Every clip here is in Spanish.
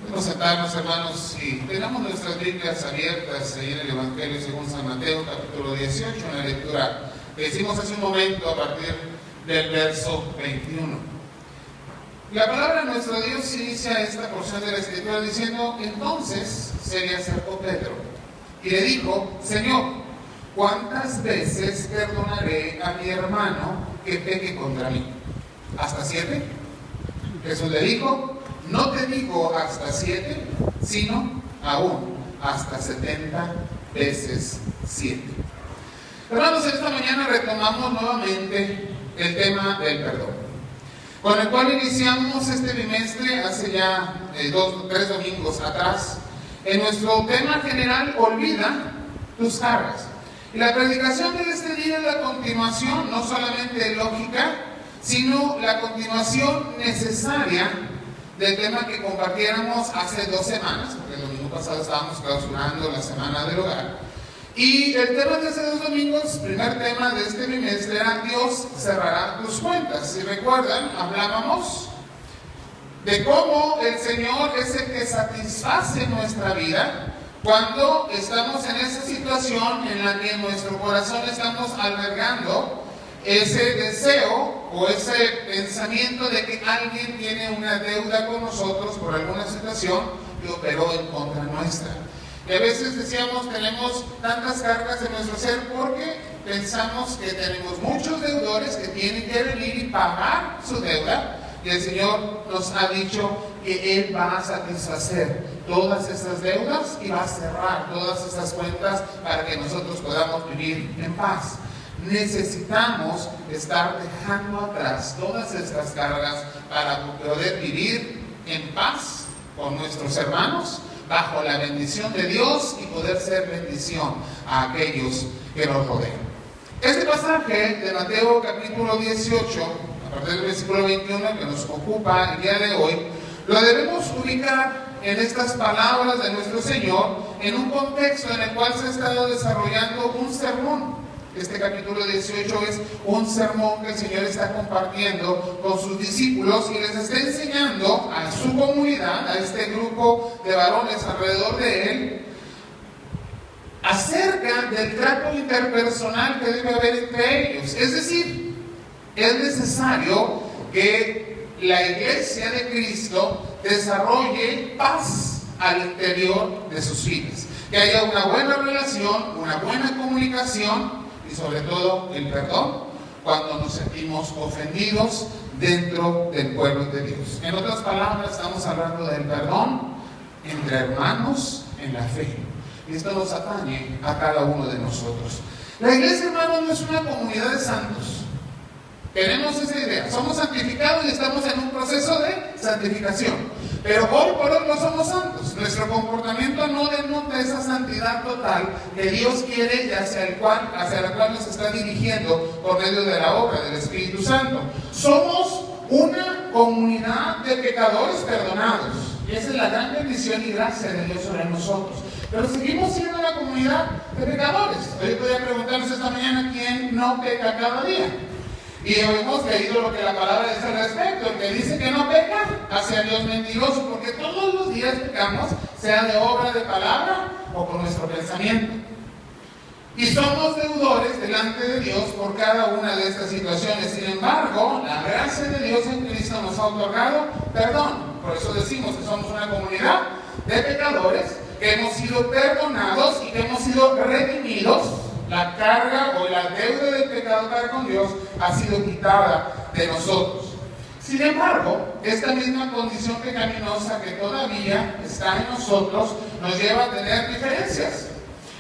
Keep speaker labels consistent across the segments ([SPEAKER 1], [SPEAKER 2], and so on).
[SPEAKER 1] Podemos sentarnos, hermanos, y tengamos nuestras Biblias abiertas ahí en el Evangelio según San Mateo, capítulo 18, una lectura que hicimos hace un momento a partir del verso 21. La palabra de nuestro Dios inicia esta porción de la Escritura diciendo: entonces se le acercó Pedro y le dijo: Señor, ¿cuántas veces perdonaré a mi hermano que peque contra mí? ¿Hasta 7? Jesús le dijo: no te digo hasta 7, sino aún hasta 70 veces 7. Hermanos, esta mañana retomamos nuevamente el tema del perdón, con el cual iniciamos este bimestre hace ya 3 domingos atrás, en nuestro tema general: olvida tus cargas. Y la predicación de este día es la continuación, no solamente lógica, sino la continuación necesaria del tema que compartiéramos hace 2 semanas, porque el domingo pasado estábamos clausurando la Semana del Hogar. Y el tema de hace 2 domingos, primer tema de este trimestre, era: Dios cerrará tus cuentas. Si recuerdan, hablábamos de cómo el Señor es el que satisface nuestra vida cuando estamos en esa situación en la que en nuestro corazón estamos albergando ese deseo o ese pensamiento de que alguien tiene una deuda con nosotros por alguna situación que operó en contra nuestra. Y a veces decíamos, tenemos tantas cargas en nuestro ser porque pensamos que tenemos muchos deudores que tienen que venir y pagar su deuda, y el Señor nos ha dicho que Él va a satisfacer todas esas deudas y va a cerrar todas esas cuentas para que nosotros podamos vivir en paz. Necesitamos estar dejando atrás todas estas cargas para poder vivir en paz con nuestros hermanos, bajo la bendición de Dios, y poder ser bendición a aquellos que nos rodean. Este pasaje de Mateo capítulo 18, a partir del versículo 21, que nos ocupa el día de hoy, lo debemos ubicar en estas palabras de nuestro Señor, en un contexto en el cual se ha estado desarrollando un sermón. Este capítulo 18 es un sermón que el Señor está compartiendo con sus discípulos y les está enseñando a su comunidad, a este grupo de varones alrededor de Él, acerca del trato interpersonal que debe haber entre ellos. Es decir, es necesario que la iglesia de Cristo desarrolle paz al interior de sus filas, que haya una buena relación, una buena comunicación, y sobre todo el perdón cuando nos sentimos ofendidos dentro del pueblo de Dios. En otras palabras, estamos hablando del perdón entre hermanos en la fe, y esto nos atañe a cada uno de nosotros. La iglesia, hermanos, no es una comunidad de santos. Tenemos esa idea, somos santificados y estamos en un proceso de santificación, pero hoy por hoy no somos santos. Nuestro comportamiento no denota esa santidad total que Dios quiere y hacia la cual nos está dirigiendo por medio de la obra del Espíritu Santo. Somos una comunidad de pecadores perdonados, y esa es la gran bendición y gracia de Dios sobre nosotros. Pero seguimos siendo una comunidad de pecadores. Hoy podría preguntarnos esta mañana: ¿quién no peca cada día? Y hemos leído lo que la palabra dice al respecto. El que dice que no peca, hace a Dios mentiroso, porque todos los días pecamos, sea de obra, de palabra o por nuestro pensamiento. Y somos deudores delante de Dios por cada una de estas situaciones. Sin embargo, la gracia de Dios en Cristo nos ha otorgado perdón. Por eso decimos que somos una comunidad de pecadores, que hemos sido perdonados y que hemos sido redimidos. La carga o la deuda del pecado para con Dios ha sido quitada de nosotros. Sin embargo, esta misma condición pecaminosa que todavía está en nosotros nos lleva a tener diferencias.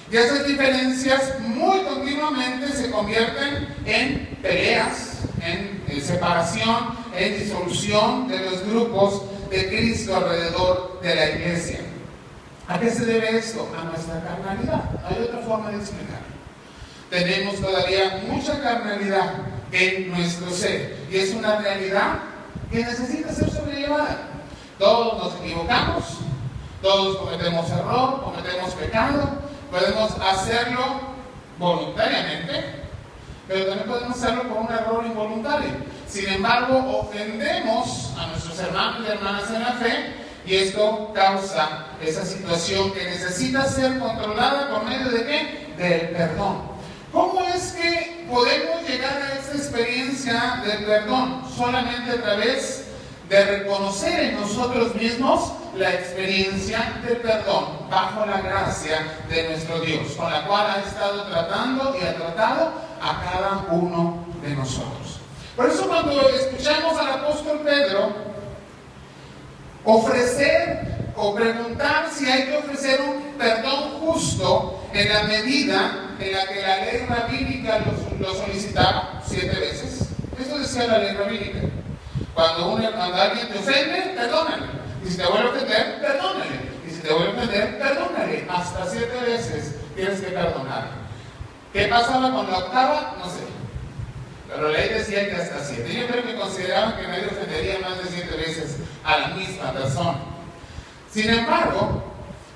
[SPEAKER 1] Y esas diferencias muy continuamente se convierten en peleas, en separación, en disolución de los grupos de Cristo alrededor de la iglesia. ¿A qué se debe esto? A nuestra carnalidad. Hay otra forma de explicarlo. Tenemos todavía mucha carnalidad en nuestro ser, y es una realidad que necesita ser sobrellevada. Todos nos equivocamos, todos cometemos error, cometemos pecado, podemos hacerlo voluntariamente, pero también podemos hacerlo por un error involuntario. Sin embargo, ofendemos a nuestros hermanos y hermanas en la fe Y esto causa esa situación que necesita ser controlada por medio de ¿qué? Del perdón. ¿Cómo es que podemos llegar a esta experiencia del perdón? Solamente a través de reconocer en nosotros mismos la experiencia del perdón bajo la gracia de nuestro Dios, con la cual ha estado tratando y ha tratado a cada uno de nosotros. Por eso cuando escuchamos al apóstol Pedro ofrecer o preguntar si hay que ofrecer un perdón justo en la medida en la que la ley rabínica lo solicitaba 7 veces. Eso decía la ley rabínica. Cuando alguien te ofende, perdónale. Y si te vuelve a ofender, perdónale. Y si te vuelve a ofender, perdónale. Hasta 7 veces tienes que perdonar. ¿Qué pasaba con la octava? No sé. Pero la ley decía que hasta 7. Yo creo que consideraban que nadie ofendería más de 7 veces a la misma persona. Sin embargo,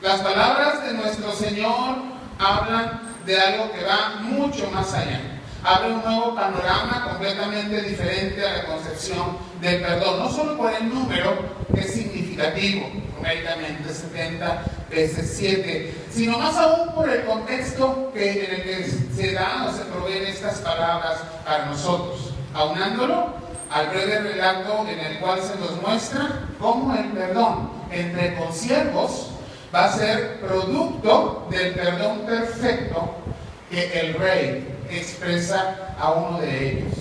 [SPEAKER 1] las palabras de nuestro Señor hablan de algo que va mucho más allá. Abre un nuevo panorama completamente diferente a la concepción del perdón. No solo por el número, que es significativo, numéricamente 70 veces 7, sino más aún por el contexto en el que se dan o se proveen estas palabras para nosotros. Aunándolo al breve relato en el cual se nos muestra cómo el perdón entre consiervos va a ser producto del perdón perfecto que el rey expresa a uno de ellos,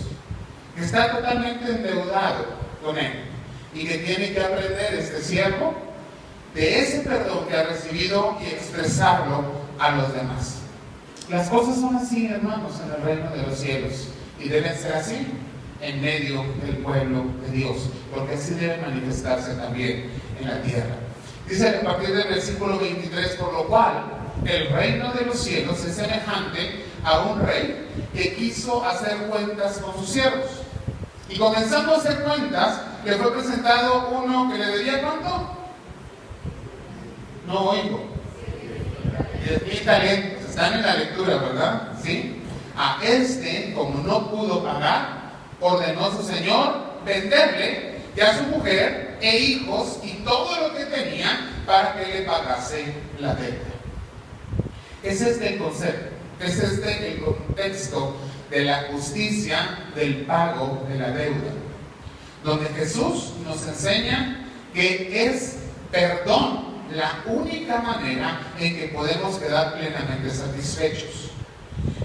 [SPEAKER 1] que está totalmente endeudado con él y que tiene que aprender este siervo de ese perdón que ha recibido y expresarlo a los demás. Las cosas son así, hermanos, en el reino de los cielos, y deben ser así en medio del pueblo de Dios, porque así debe manifestarse también en la tierra. Dice a partir del versículo 23, por lo cual el reino de los cielos es semejante a un rey que quiso hacer cuentas con sus siervos. Y comenzando a hacer cuentas, le fue presentado uno que le debía ¿cuánto? No oigo. 10,000 talentos. Están en la lectura, ¿verdad? ¿Sí? A este, como no pudo pagar, ordenó su señor venderle ya su mujer e hijos y todo lo que tenía para que le pagase la deuda. Es este el concepto, es este el contexto de la justicia del pago de la deuda, donde Jesús nos enseña que es perdón la única manera en que podemos quedar plenamente satisfechos,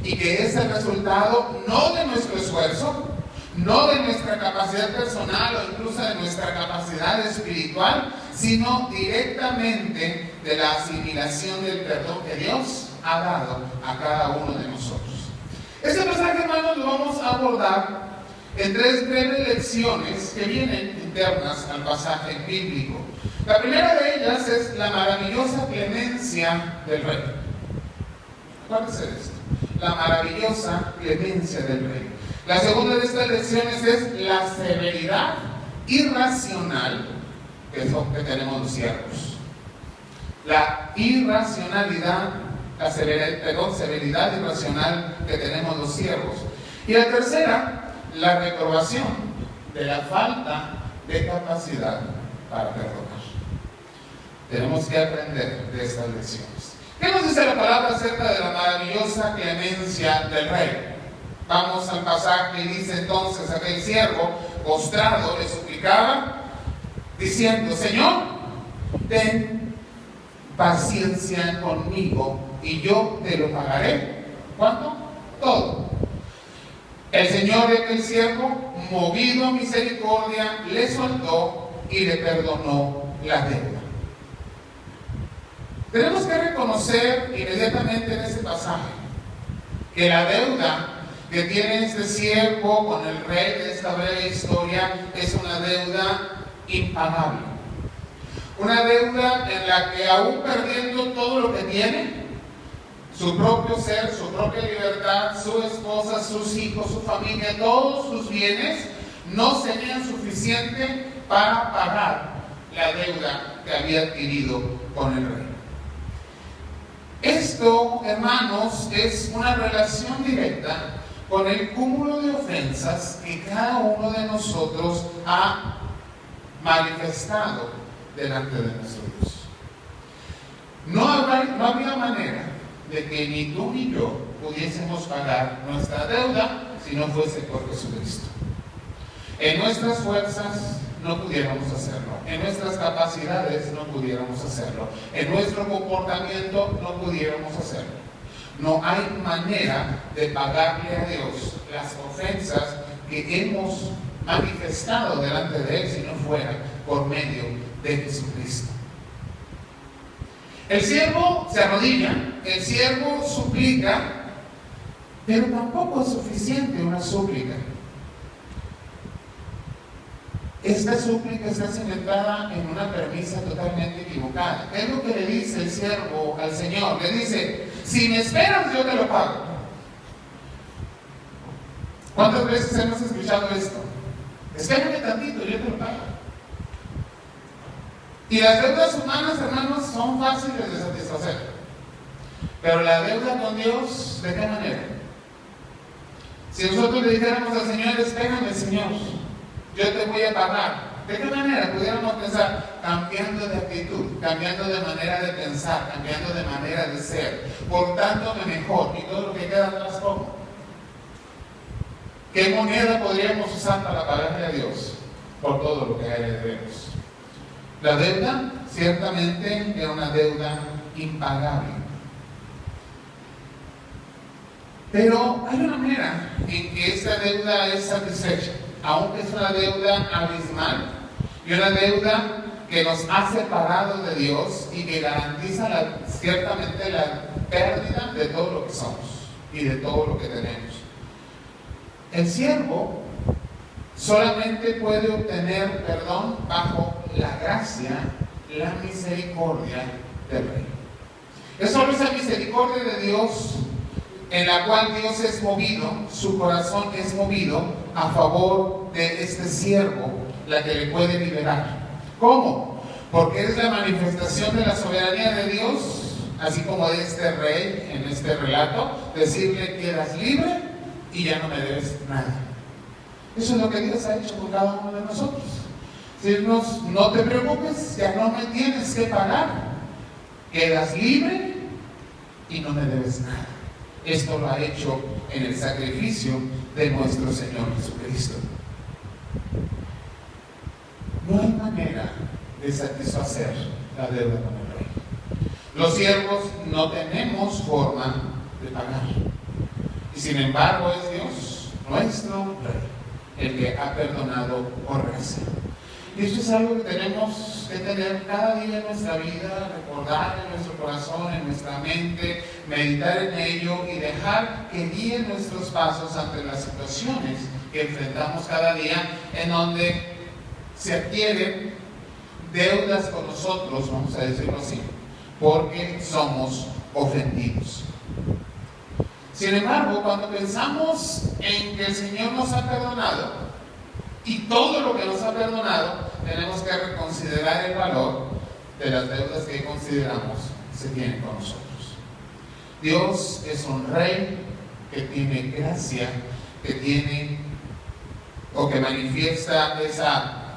[SPEAKER 1] y que es el resultado no de nuestro esfuerzo, no de nuestra capacidad personal o incluso de nuestra capacidad espiritual, sino directamente de la asimilación del perdón que Dios ha dado a cada uno de nosotros. Este pasaje, hermanos, lo vamos a abordar en 3 breves lecciones que vienen internas al pasaje bíblico. La primera de ellas es la maravillosa clemencia del rey. Acuérdense de esto, la maravillosa clemencia del rey. La segunda de estas lecciones es la severidad irracional que tenemos los siervos. La irracionalidad, severidad irracional que tenemos los siervos. Y la tercera, la reprobación de la falta de capacidad para perdonar. Tenemos que aprender de estas lecciones. ¿Qué nos dice la palabra acerca de la maravillosa clemencia del rey? Vamos al pasaje y dice entonces aquel siervo postrado le suplicaba diciendo: Señor, ten paciencia conmigo y yo te lo pagaré. ¿Cuánto? Todo. El Señor de aquel siervo, movido a misericordia, le soltó y le perdonó la deuda. Tenemos que reconocer inmediatamente en este pasaje que la deuda que tiene este siervo con el rey de esta breve historia es una deuda impagable. Una deuda en la que, aún perdiendo todo lo que tiene, su propio ser, su propia libertad, su esposa, sus hijos, su familia, todos sus bienes, no serían suficientes para pagar la deuda que había adquirido con el rey. Esto, hermanos, es una relación directa con el cúmulo de ofensas que cada uno de nosotros ha manifestado delante de nuestro Dios. No había manera de que ni tú ni yo pudiésemos pagar nuestra deuda si no fuese por Jesucristo. En nuestras fuerzas no pudiéramos hacerlo, en nuestras capacidades no pudiéramos hacerlo, en nuestro comportamiento no pudiéramos hacerlo. No hay manera de pagarle a Dios las ofensas que hemos manifestado delante de Él si no fuera por medio de Jesucristo. El siervo se arrodilla, el siervo suplica, pero tampoco es suficiente una súplica. Esta súplica está cimentada en una premisa totalmente equivocada. ¿Qué es lo que le dice el siervo al Señor? Le dice: si me esperas, yo te lo pago. ¿Cuántas veces hemos escuchado esto? Espérame tantito, yo te lo pago. Y las deudas humanas, hermanos, son fáciles de satisfacer. Pero la deuda con Dios, ¿de qué manera? Si nosotros le dijéramos al Señor: espérame, Señor, yo te voy a pagar. ¿De qué manera pudiéramos pensar? Cambiando de actitud, cambiando de manera de pensar, cambiando de manera de ser, portándome mejor y todo lo que queda atrás poco. ¿Qué moneda podríamos usar para pagarle a Dios por todo lo que a Él le debemos? La deuda ciertamente era una deuda impagable. Pero hay una manera en que esta deuda es satisfecha, aunque es una deuda abismal y una deuda que nos ha separado de Dios y que garantiza ciertamente la pérdida de todo lo que somos y de todo lo que tenemos. El siervo solamente puede obtener perdón bajo la gracia, la misericordia del Rey. Es solo esa misericordia de Dios en la cual Dios es movido, su corazón es movido a favor de este siervo, la que le puede liberar. ¿Cómo? Porque es la manifestación de la soberanía de Dios, así como de este rey en este relato, decirle: quedas libre y ya no me debes nada. Eso es lo que Dios ha hecho con cada uno de nosotros. Decirnos: no te preocupes, ya no me tienes que pagar, quedas libre y no me debes nada. Esto lo ha hecho en el sacrificio de nuestro Señor Jesucristo. No hay manera de satisfacer la deuda con el Rey. Los siervos no tenemos forma de pagar. Y sin embargo es Dios, nuestro Rey, el que ha perdonado por gracia. Y esto es algo que tenemos que tener cada día en nuestra vida, recordar en nuestro corazón, en nuestra mente, meditar en ello y dejar que guíen nuestros pasos ante las situaciones que enfrentamos cada día, en donde se adquieren deudas con nosotros, vamos a decirlo así, porque somos ofendidos. Sin embargo, cuando pensamos en que el Señor nos ha perdonado, y todo lo que nos ha perdonado, tenemos que reconsiderar el valor de las deudas que consideramos se tienen con nosotros. Dios es un Rey que tiene gracia, que tiene o que manifiesta esa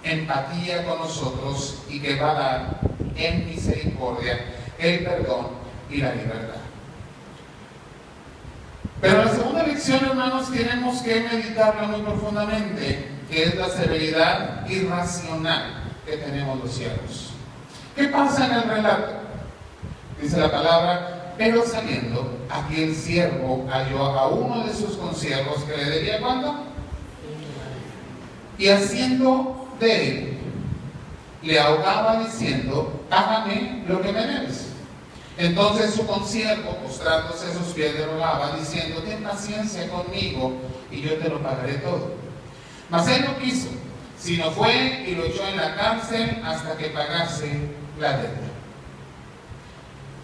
[SPEAKER 1] empatía con nosotros y que va a dar en misericordia el perdón y la libertad. Pero la segunda lección, hermanos, tenemos que meditarla muy profundamente, que es la severidad irracional que tenemos los siervos. ¿Qué pasa en el relato? Dice la palabra: pero saliendo, aquel siervo halló a uno de sus consiervos que le debía ¿cuánto? Y haciendo de él, le ahogaba diciendo: págame lo que me debes. Entonces su consiervo, postrándose a sus pies, le rogaba, diciendo: ten paciencia conmigo y yo te lo pagaré todo. Mas él no quiso, sino fue y lo echó en la cárcel hasta que pagase la deuda.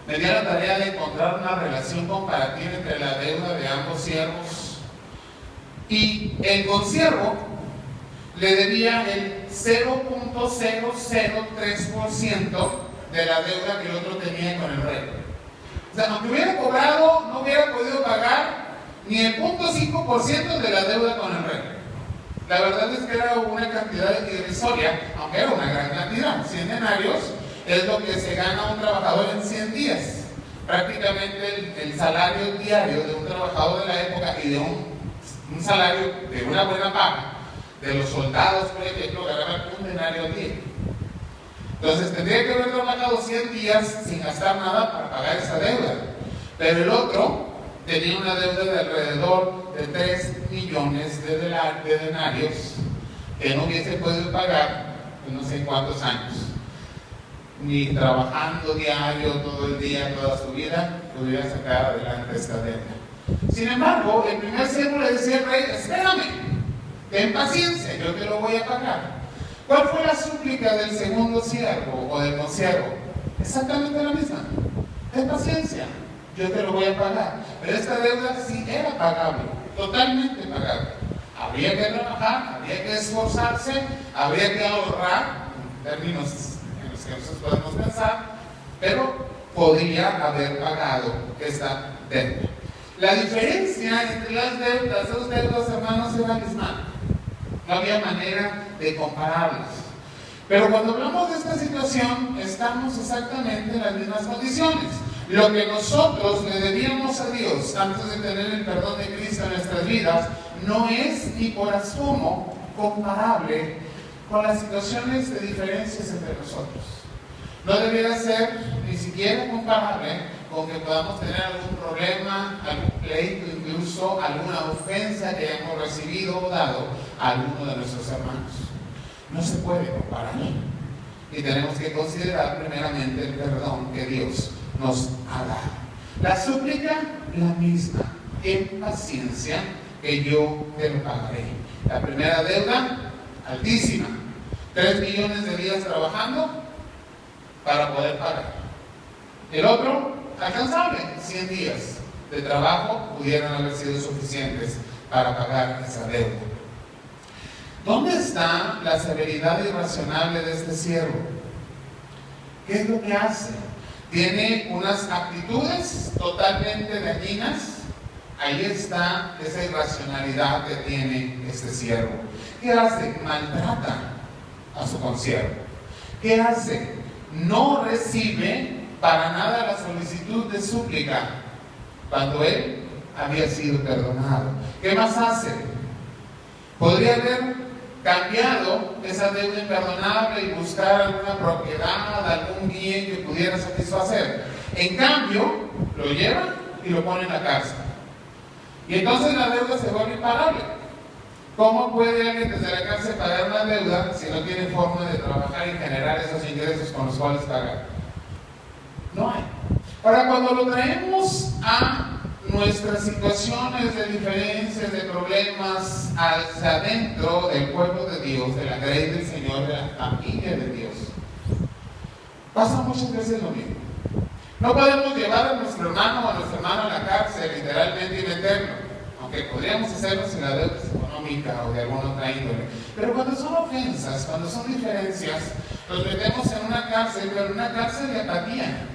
[SPEAKER 1] Me dio la tarea de encontrar una relación comparativa entre la deuda de ambos siervos. Y el consiervo le debía el 0.003% de la deuda que el otro tenía con el Rey. O sea, aunque hubiera cobrado, no hubiera podido pagar ni el 0.5% de la deuda con el Rey. La verdad es que era una cantidad irrisoria, aunque era una gran cantidad. 100 denarios es lo que se gana un trabajador en 100 días. Prácticamente el salario diario de un trabajador de la época y de un salario de una buena paga de los soldados, por ejemplo, ganaban un denario al día. Entonces tendría que haber trabajado 100 días sin gastar nada para pagar esa deuda. Pero el otro tenía una deuda de alrededor de 3 millones de denarios que no hubiese podido pagar en no sé cuántos años. Ni trabajando diario, todo el día, toda su vida, podría sacar adelante esta deuda. Sin embargo, el primer siervo le decía al rey: espérame, ten paciencia, yo te lo voy a pagar. ¿Cuál fue la súplica del segundo siervo o del consiervo? Exactamente la misma: ten paciencia, yo te lo voy a pagar. Pero esta deuda sí era pagable, totalmente pagable. Habría que trabajar, habría que esforzarse, habría que ahorrar, en términos en los que nosotros podemos pensar, pero podría haber pagado esta deuda. La diferencia entre las deudas, dos deudas, hermanos, era abismal. No había manera de compararlas. Pero cuando hablamos de esta situación, estamos exactamente en las mismas condiciones. Lo que nosotros le debíamos a Dios antes de tener el perdón de Cristo en nuestras vidas no es ni por asomo comparable con las situaciones de diferencias entre nosotros. No debiera ser ni siquiera comparable con que podamos tener algún problema, algún pleito, incluso alguna ofensa que hayamos recibido o dado a alguno de nuestros hermanos. No se puede comparar. Y tenemos que considerar primeramente el perdón que Dios nos ha dado. La súplica, la misma. En paciencia, que yo te lo pagaré. La primera deuda, altísima. 3 millones de días trabajando para poder pagar. El otro, alcanzable, 100 días de trabajo pudieran haber sido suficientes para pagar esa deuda. ¿Dónde está la severidad irrazonable de este siervo? ¿Qué es lo que hace? Tiene unas actitudes totalmente dañinas. Ahí está esa irracionalidad que tiene este siervo. ¿Qué hace? Maltrata a su consiervo. ¿Qué hace? No recibe para nada la solicitud de súplica cuando él había sido perdonado. ¿Qué más hace? Podría haber cambiado esa deuda imperdonable y buscar alguna propiedad, algún bien que pudiera satisfacer. En cambio, lo lleva y lo pone en la cárcel. Y entonces la deuda se vuelve impagable. ¿Cómo puede alguien desde la cárcel pagar una deuda si no tiene forma de trabajar y generar esos ingresos con los cuales pagar? No hay. Ahora, cuando lo traemos a nuestras situaciones de diferencias, de problemas, hacia adentro del pueblo de Dios, de la grey del Señor, de la familia de Dios, pasa muchas veces lo mismo. No podemos llevar a nuestro hermano o a nuestra hermana a la cárcel, literalmente, y meterlo, aunque podríamos hacerlo si la deuda es económica o de alguna otra índole. Pero cuando son ofensas, cuando son diferencias, los metemos en una cárcel, pero en una cárcel de apatía.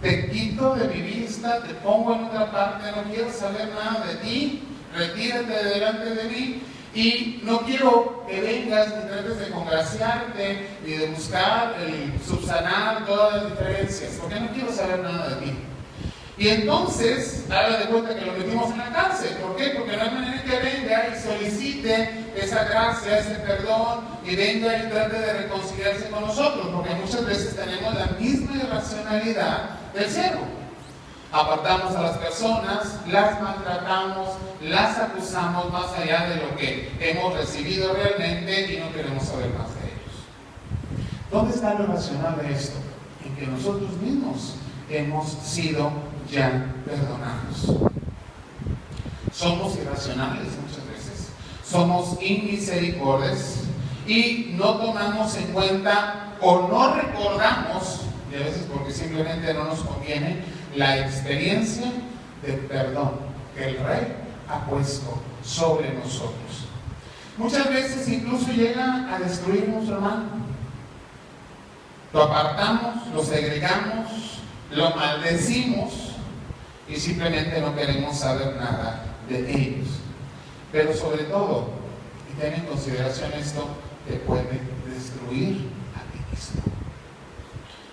[SPEAKER 1] Te quito de mi vista, te pongo en otra parte, no quiero saber nada de ti, retírate de delante de mí y no quiero que vengas ni trates de congraciarte ni de buscar el subsanar todas las diferencias, porque no quiero saber nada de ti. Y entonces, haga de cuenta que lo metimos en la cárcel. ¿Por qué? Porque no hay manera que venga y solicite esa gracia, ese perdón, y venga y trate de reconciliarse con nosotros, porque muchas veces tenemos la misma irracionalidad del siervo. Apartamos a las personas, las maltratamos, las acusamos más allá de lo que hemos recibido realmente y no queremos saber más de ellos. ¿Dónde está lo racional de esto? En que nosotros mismos hemos sido ya perdonados. Somos irracionales muchas veces, somos inmisericordias y no tomamos en cuenta o no recordamos, y a veces porque simplemente no nos conviene, la experiencia de perdón que el Rey ha puesto sobre nosotros. Muchas veces incluso llega a destruir a nuestro hermano. Lo apartamos, lo segregamos, lo maldecimos y simplemente no queremos saber nada de ellos. Pero sobre todo, Y ten en consideración esto, te puede destruir a ti mismo.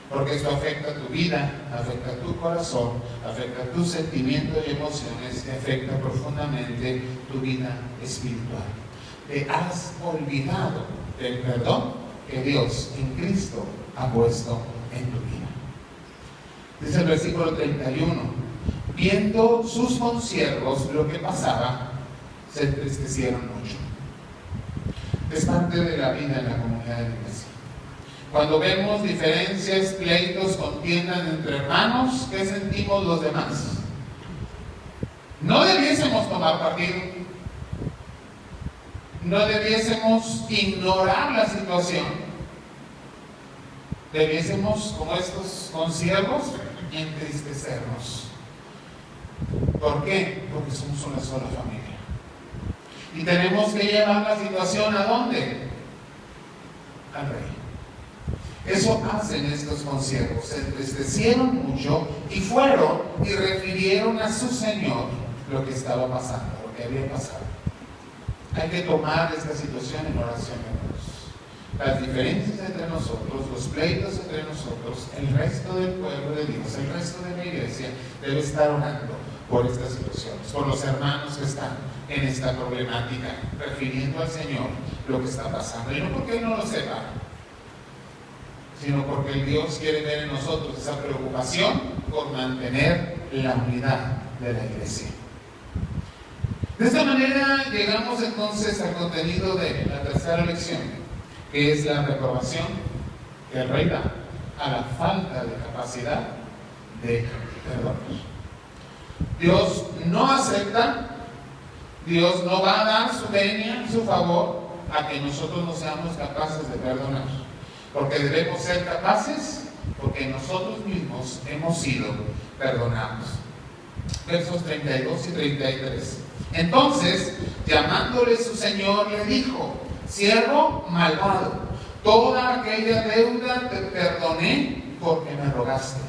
[SPEAKER 1] Porque esto afecta tu vida, afecta tu corazón, afecta tus sentimientos y emociones, y afecta profundamente tu vida espiritual. Te has olvidado del perdón que Dios en Cristo ha puesto en tu vida. Dice el versículo 31, viendo sus consiervos lo que pasaba, se entristecieron mucho. Es parte de la vida en la comunidad de la iglesia. Cuando vemos diferencias, pleitos, contiendas entre hermanos, ¿qué sentimos los demás? No debiésemos tomar partido. No debiésemos ignorar la situación. Debiésemos, como estos consiervos, entristecernos. ¿Por qué? Porque somos una sola familia. Y tenemos que llevar la situación ¿a dónde? Al rey. Eso hacen estos consiervos. Se entristecieron mucho y fueron y refirieron a su señor lo que estaba pasando, lo que había pasado. Hay que tomar esta situación en oración, hermanos. Las diferencias entre nosotros, los pleitos entre nosotros, el resto del pueblo de Dios, el resto de la iglesia debe estar orando por estas situaciones, por los hermanos que están en esta problemática, refiriendo al Señor lo que está pasando. Y no porque Él no lo sepa, sino porque el Dios quiere ver en nosotros esa preocupación por mantener la unidad de la iglesia. De esta manera llegamos entonces al contenido de la tercera lección, que es la reprobación que el rey da a la falta de capacidad de perdonar. Dios no acepta, Dios no va a dar su venia, su favor, a que nosotros no seamos capaces de perdonar. Porque debemos ser capaces, porque nosotros mismos hemos sido perdonados. Versos 32 y 33. Entonces, llamándole su señor, le dijo: siervo malvado, toda aquella deuda te perdoné porque me rogaste.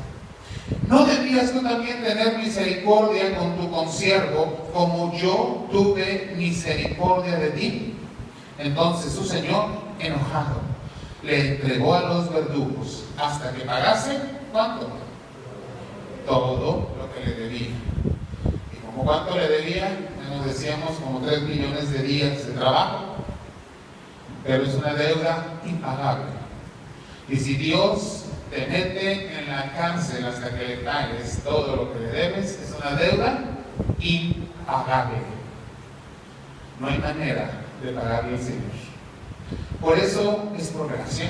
[SPEAKER 1] ¿No debías tú también tener misericordia con tu consiervo, como yo tuve misericordia de ti? Entonces su señor, enojado, le entregó a los verdugos hasta que pagase, ¿cuánto? Todo lo que le debía. ¿Y como cuánto le debía? Nos decíamos como 3 millones de días de trabajo, pero es una deuda impagable. Y si Dios te mete en la cárcel hasta que le pagues todo lo que le debes, es una deuda impagable. No hay manera de pagarle al Señor. Por eso es por gracia,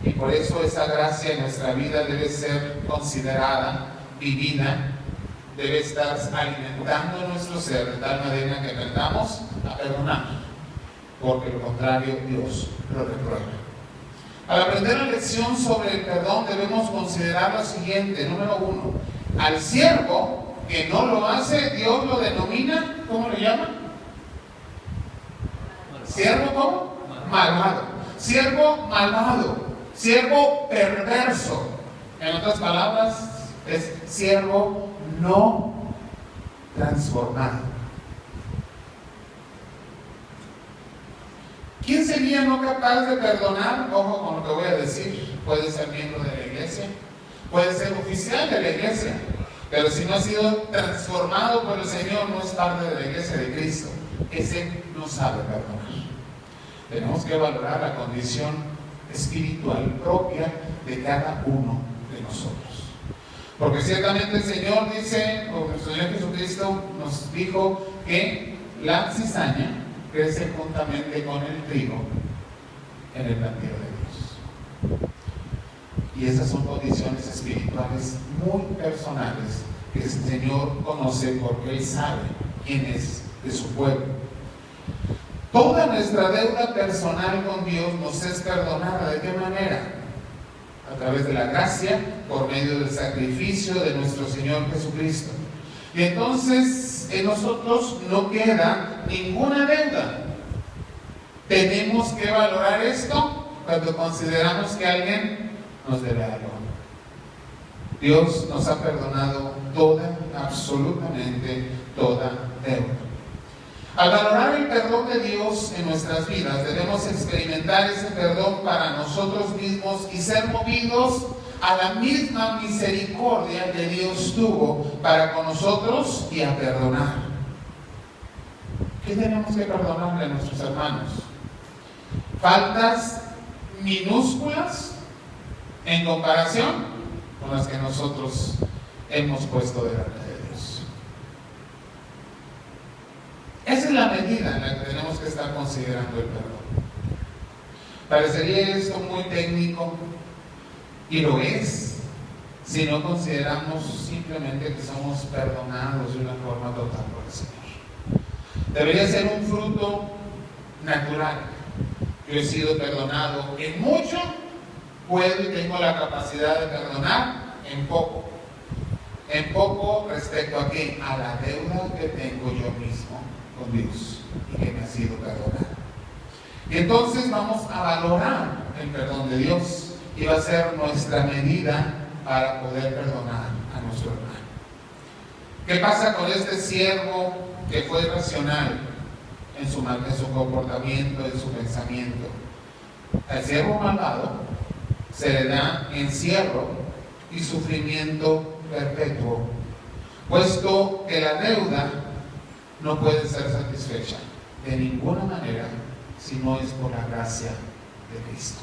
[SPEAKER 1] y por eso esa gracia en nuestra vida debe ser considerada, vivida, debe estar alimentando nuestro ser de tal manera que aprendamos a perdonar, porque lo contrario Dios lo reprueba. Al aprender la lección sobre el perdón debemos considerar lo siguiente: número 1, al siervo que no lo hace, Dios lo denomina, ¿cómo le llama? ¿Siervo cómo? Malvado. Siervo malvado, siervo perverso. En otras palabras, es siervo no transformado. ¿Quién sería no capaz de perdonar? Ojo con lo que voy a decir. Puede ser miembro de la iglesia, puede ser oficial de la iglesia, pero si no ha sido transformado por el Señor, no es parte de la iglesia de Cristo. Ese no sabe perdonar. Tenemos que valorar la condición espiritual propia de cada uno de nosotros. Porque ciertamente el Señor dice, o el Señor Jesucristo nos dijo que la cizaña crece juntamente con el trigo en el plantío de Dios. Y esas son condiciones espirituales muy personales que el Señor conoce porque Él sabe quién es de su pueblo. Toda nuestra deuda personal con Dios nos es perdonada. ¿De qué manera? A través de la gracia, por medio del sacrificio de nuestro Señor Jesucristo. Y entonces en nosotros no queda ninguna deuda. Tenemos que valorar esto cuando consideramos que alguien nos debe algo. Dios nos ha perdonado toda, absolutamente toda deuda. Al valorar el perdón de Dios en nuestras vidas, debemos experimentar ese perdón para nosotros mismos y ser movidos a la misma misericordia que Dios tuvo para con nosotros y a perdonar. ¿Qué tenemos que perdonarle a nuestros hermanos? Faltas minúsculas en comparación con las que nosotros hemos puesto delante de Dios. Esa es la medida en la que tenemos que estar considerando el perdón. Parecería esto muy técnico, y lo es, si no consideramos simplemente que somos perdonados de una forma total por el Señor. Debería ser un fruto natural. Yo he sido perdonado en mucho, puedo y tengo la capacidad de perdonar en poco. En poco respecto a qué? A la deuda que tengo yo mismo con Dios y que me ha sido perdonada. Y entonces vamos a valorar el perdón de Dios y va a ser nuestra medida para poder perdonar a nuestro hermano. ¿Qué pasa con este siervo que fue irracional en su comportamiento, en su pensamiento? Al siervo malvado se le da encierro y sufrimiento perpetuo, puesto que la deuda no puede ser satisfecha de ninguna manera si no es por la gracia de Cristo.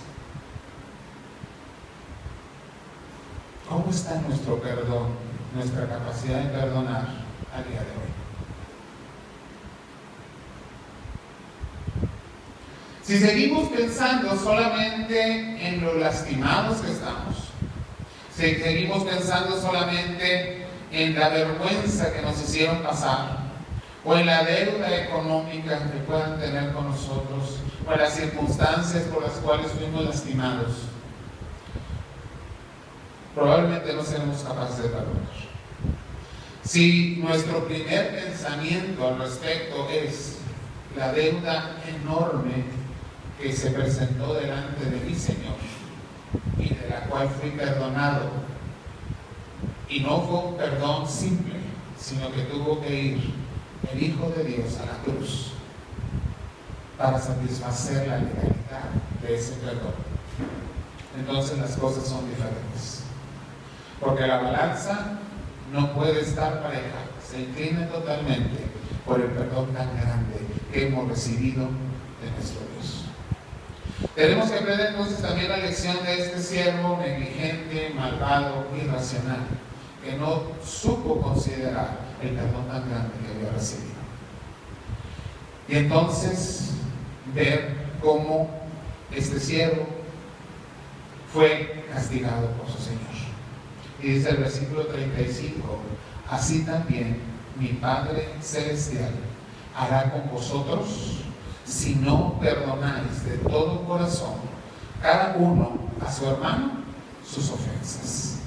[SPEAKER 1] ¿Cómo está nuestro perdón, nuestra capacidad de perdonar a día de hoy? Si seguimos pensando solamente en lo lastimados que estamos, si seguimos pensando solamente en la vergüenza que nos hicieron pasar, o en la deuda económica que puedan tener con nosotros, o en las circunstancias por las cuales fuimos lastimados, probablemente no seremos capaces de perdonar. Si nuestro primer pensamiento al respecto es la deuda enorme que se presentó delante de mi Señor y de la cual fui perdonado, y no fue un perdón simple, sino que tuvo que ir el Hijo de Dios a la cruz para satisfacer la legalidad de ese perdón, entonces las cosas son diferentes. Porque la balanza no puede estar pareja, se inclina totalmente por el perdón tan grande que hemos recibido de nuestro Dios. Tenemos que aprender entonces también la lección de este siervo negligente, malvado, irracional, que no supo considerar el perdón tan grande que había recibido. Y entonces ver cómo este siervo fue castigado por su Señor. Y dice el versículo 35, así también mi Padre Celestial hará con vosotros si no perdonáis de todo corazón cada uno a su hermano sus ofensas.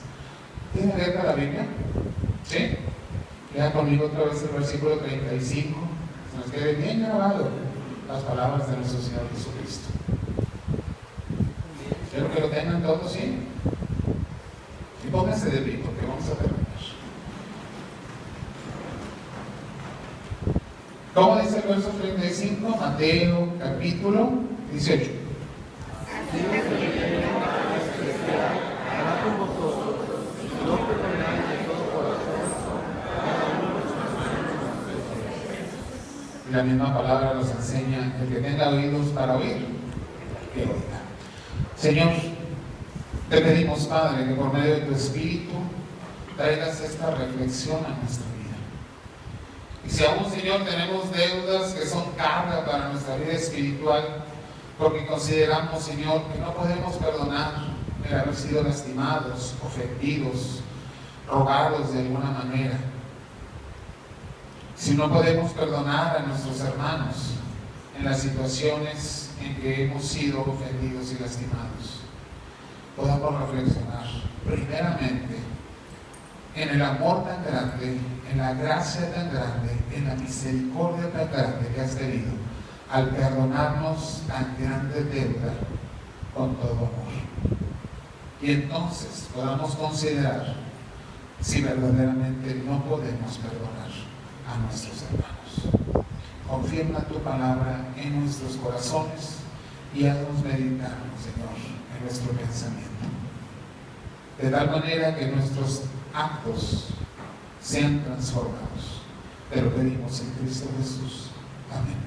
[SPEAKER 1] ¿Tiene abierta la Biblia? ¿Sí? Lea conmigo otra vez el versículo 35. Se nos quede bien grabado las palabras de nuestro Señor Jesucristo. Quiero que lo tengan todos, ¿sí? Y pónganse de pie porque vamos a terminar. ¿Cómo dice el verso 35? Mateo capítulo 18. Y la misma palabra nos enseña: el que tenga oídos para oír, que oiga. Señor, te pedimos, Padre, que por medio de tu Espíritu traigas esta reflexión a nuestra vida. Y si aún, Señor, tenemos deudas que son carga para nuestra vida espiritual, porque consideramos, Señor, que no podemos perdonar el haber sido lastimados, ofendidos, rogados de alguna manera, si no podemos perdonar a nuestros hermanos en las situaciones en que hemos sido ofendidos y lastimados, podamos reflexionar primeramente en el amor tan grande, en la gracia tan grande, en la misericordia tan grande que has tenido al perdonarnos tan grande deuda con todo amor. Y entonces podamos considerar si verdaderamente no podemos perdonar a nuestros hermanos. confirma tu palabra en nuestros corazones y haznos meditarnos, Señor, en nuestro pensamiento. De tal manera que nuestros actos sean transformados. Te lo pedimos en Cristo Jesús. Amén.